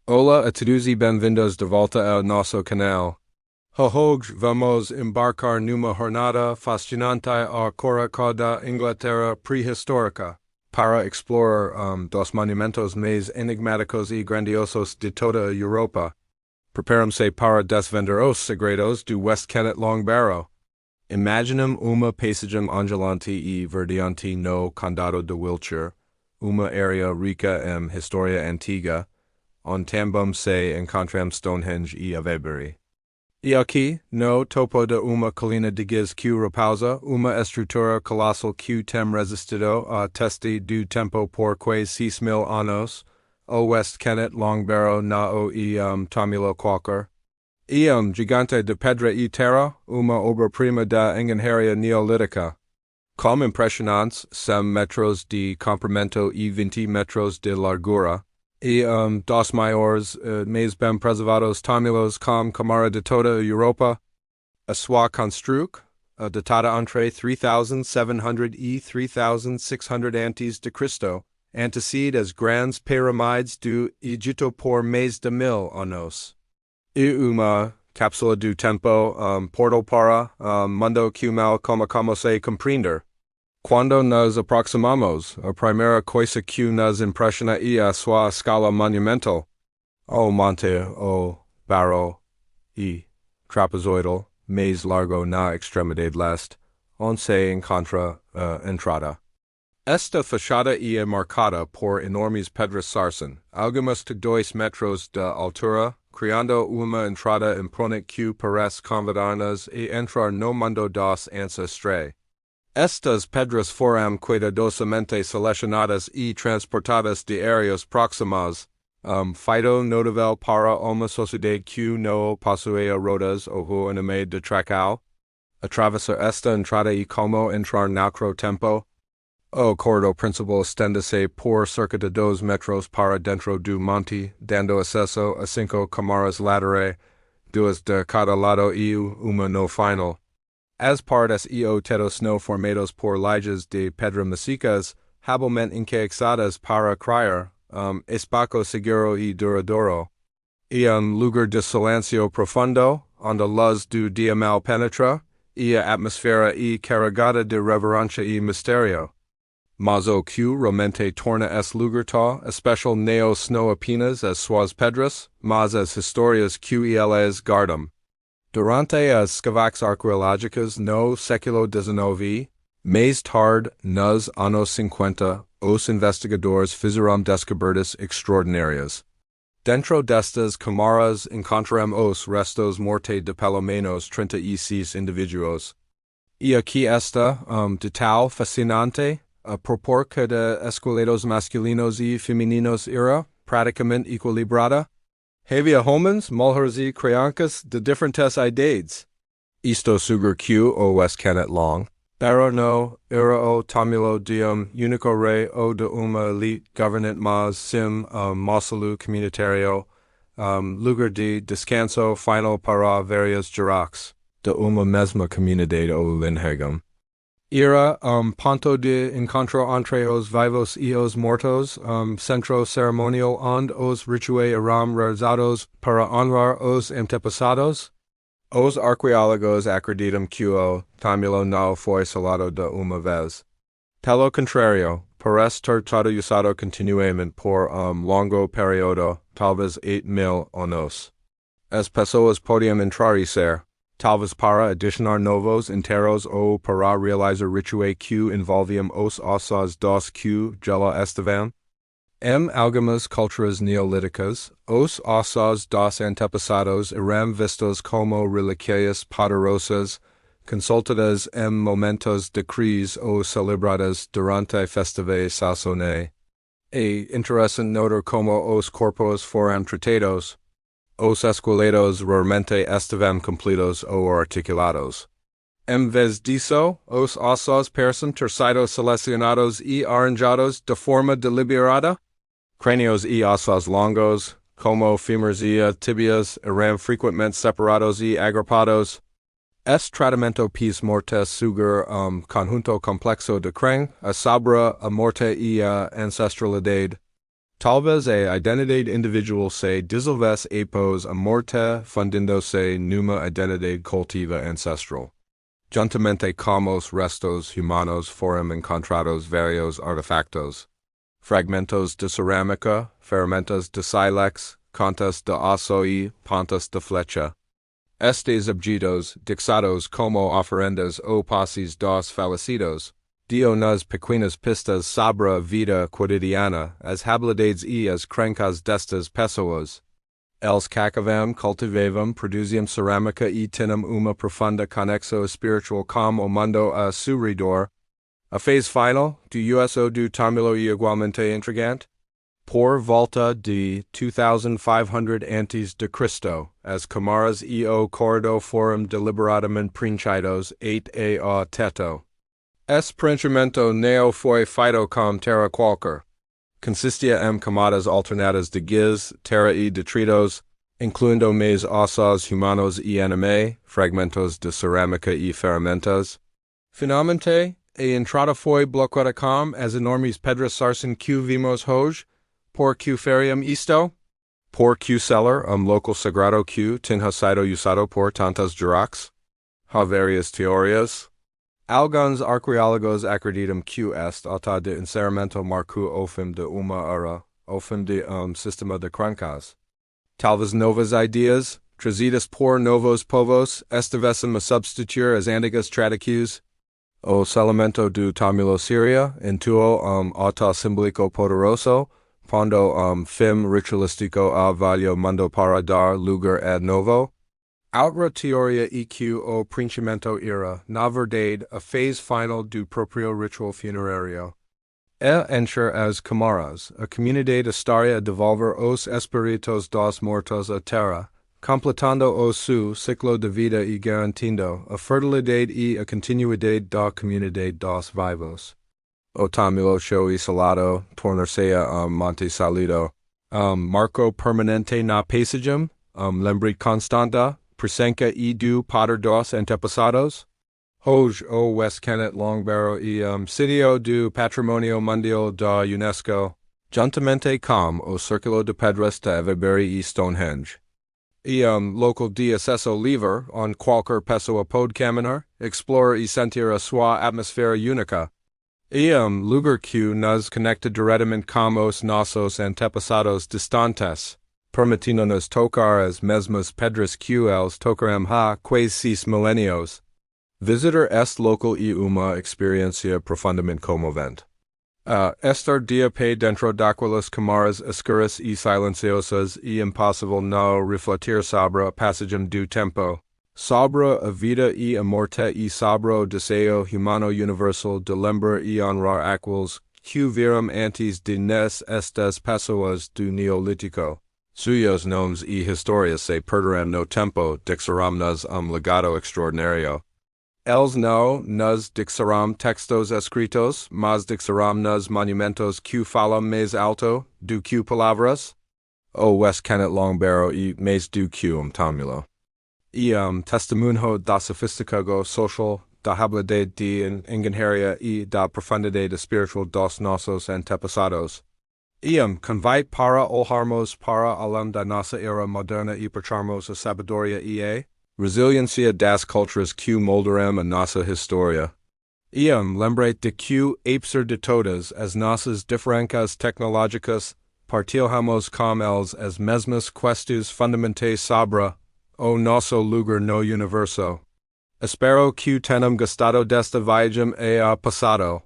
Hola a todos y benvindos de volta ao nosso canal. Hoje vamos embarcar numa jornada fascinante à coroa da Inglaterra pré-histórica para explorar dos monumentos mais enigmáticos e grandiosos de toda a Europa. Preparam-se para desvendar os segredos do West Kennet Long Barrow. Imaginam uma paisagem ondulante e verdeante no condado de Wiltshire, uma área rica em história antiga, onde também se encontram Stonehenge e Avebury. E aqui, no topo de uma colina de giz que repousa, uma estrutura colossal que tem resistido a teste do tempo por quase 6,000 anos, o West Kennet Long Barrow na o Túmulo qualquer. E gigante de pedra e terra, uma obra-prima da engenharia neolítica. Com impressionantes 100 metros de comprimento e 20 metros de largura, e dos maiores mais bem preservados túmulos com camara de toda a Europa, a sua construc, datada entre 3,700 e 3,600 a.C., antecede as grandes pirâmides do Egito por mais de 1000 anos. E uma cápsula do tempo portal para mundo que mal como se compreender. Quando nos aproximamos, a primeira coisa que nos impressiona é a sua escala monumental. O monte, o barro e trapezoidal, mais largo na extremidade leste, onde se encontra a entrada. Esta fachada é marcada por enormes pedras sarsen, algumas de 2 metros de altura, criando uma entrada imponente que parece convidar-nos a entrar no mundo dos ancestrais. Estas pedras foram cuidadosamente selecionadas e transportadas de áreas próximas, feito notável para uma sociedade que não possuía rodas ou anime de tracal. Atravessar esta entrada e como entrar nacro tempo. O corredor principal estende-se por cerca de 2 metros para dentro do monte, dando acesso a 5 camaras laterais, 2 de cada lado e uma no final. As partes e tetos no formados por lajes de pedra maciças, habilmente encaixadas para criar espaço seguro e duradouro. E lugar de silêncio profundo, onde a luz do dia mal penetra, e a atmosfera é carregada de reverência e mistério. Mas o que realmente torna esse lugar tal especial não são apenas as suas pedras, mas as histórias que elas guardam. Durante as escavações arqueológicas no século XIX, mais tarde nos anos 50, os investigadores fizeram descobertas extraordinárias. Dentro destas camaras encontramos os restos mortais de pelo menos 36 indivíduos. E aqui está, detalhe fascinante, a proporção de esqueletos masculinos e femininos era praticamente equilibrada. Havia homens, mulheres e crianças de diferentes idades. Isto suger que o West Kennet Long Barrow no era o túmulo de único rei ou de uma elite governante mas sim mausoleu comunitário, lugar de descanso final para várias gerações de uma mesma comunidade ou linhagem. Era ponto de encontro entre os vivos e os mortos, centro cerimonial onde os rituais eram realizados para honrar os antepassados. Os arqueólogos acreditam que o túmulo não foi selado de uma vez. Pelo contrário, parece ter sido usado continuamente por longo período, talvez 8,000 anos. As pessoas podiam entrar e sair, talvez para adicionar novos enterros ou para realizar rituais que envolviam os ossos dos que já estavam. Em algumas culturas neolíticas, os ossos dos antepassados eram vistos como relíquias poderosas, consultadas em momentos de crise ou celebradas durante festivais sazonais. É interessante notar como os corpos foram tratados. Os esqueletos raramente estavam completos ou articulados. Em vez disso, os ossos parecem ter sido selecionados e arranjados de forma deliberada. Crânios e ossos longos, como fêmurs e tíbias, eram frequentemente separados e agrupados. Este tratamento pis morte suger conjunto complexo de crânio, a sabra, a morte e a ancestralidade. Talvez a identidade individual se desenvolve após a morte fundando-se numa identidade coletiva ancestral. Juntamente com os restos humanos foram encontrados vários artefactos, fragmentos de cerâmica, ferramentas de sílex, contas de aço e pontas de flecha. Estes objetos, dixados como oferendas ou passes dos falecidos, dio nas pequenas pistas sobre a vida cotidiana, as habilidades e as crenças destas pessoas. Els cacavam, cultivavam, produziam cerâmica e tinham uma profunda conexão espiritual com o mundo a seu redor. A phase final do uso do túmulo e igualmente intrigante. Por volta de 2500 a.C., as camaras e o corredor foram deliberadamente preenchidos até ao teto. Esse preenchimento não foi feito com terra qualquer. Consistia em camadas alternadas de giz, terra e detritos, incluindo mais ossos humanos e anime, fragmentos de cerâmica e ferramentas. Finalmente, a entrada foi bloqueada com as enormes pedras sarsen que vimos hoje. Por que fariam isto? Por que seller local sagrado que tinha sido usado por tantas gerações? Há várias teorias. Alguns arqueólogos acreditam que este altar de encerramento marcou o fim de uma era, o fim de sistema de crenças. Talvez novas ideias, trazidas por novos povos, estivessem a substituir as antigas tradições. O selamento do túmulo Síria intuou auto simbólico poderoso, pondo fim ritualístico ao velho mundo para dar lugar a novo. Outra teoria é que o preenchimento era, na verdade, a phase final do próprio ritual funerário. Encher as camaras, a comunidade estaria a devolver os espíritos dos mortos à terra, completando o seu ciclo de vida e garantindo a fertilidade e a continuidade da comunidade dos vivos. O túmulo show isolado, tornar-se a monte salido, marco permanente na paisagem, lembrete constante, presença e do poder dos antepassados. Hoje o West Kennet Long Barrow e sítio do Patrimônio Mundial da UNESCO, juntamente com o Círculo de Pedras de Avebury e Stonehenge. E local de acesso livre, onde qualquer pessoa pode caminhar, explorar e sentir a sua atmosfera única. E lugar que nos conecta diretamente com os nossos antepassados distantes, permitindo-nos tocar as mesmas pedras que eles tocaram há quase 6 milênios. Visitar este local e uma experiência profundamente comovente. Estar de pé dentro daquelas camaras escuras e silenciosas e impossível não refletir sobre a passagem do tempo, sobre a vida e a morte e sobre o desejo humano universal de lembrar e honrar aqueles que viram antes de nós estas pessoas do Neolítico. Suyos nomes e histórias se perderão no tempo, dixeram-nos legado extraordinário. Eles não nos dixeram textos escritos, mas dixeram-nos monumentos que falam mais alto do que palavras. O West Kennet Long Barrow e mais do que túmulo. E testemunho da sofisticado social, da habilidade de engenharia e da profundidade espiritual dos nossos antepassados. E convite para olharmos para além da nossa era moderna e procharmos a sabedoria e a resiliência das culturas que moldaram a nossa história. E lembrete de que, apesar de todas as nossas diferenças tecnológicas, partilhamos com eles as mesmas questões fundamentais sobre o nosso lugar no universo. Espero que tenham gostado desta viagem ao passado.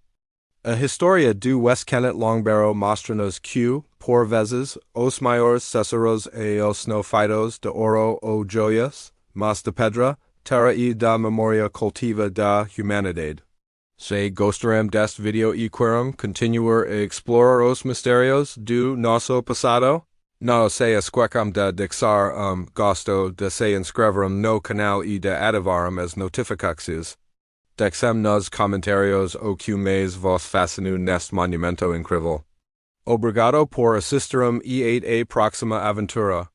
A história do West Kennet Long Barrow mostra-nos que, por vezes, os maiores tesouros e os neófitos de ouro ou joias, mas de pedra, terra e da memória coletiva da humanidade. Se gostaram deste vídeo e querem continuar a explorar os mistérios do nosso passado, não se esqueçam de deixar gosto de se inscrever no canal e de ativar as notificações. Deixem nos comentários o que mais vos fascinou neste monumento incrível. Obrigado por assistirem e a próxima aventura.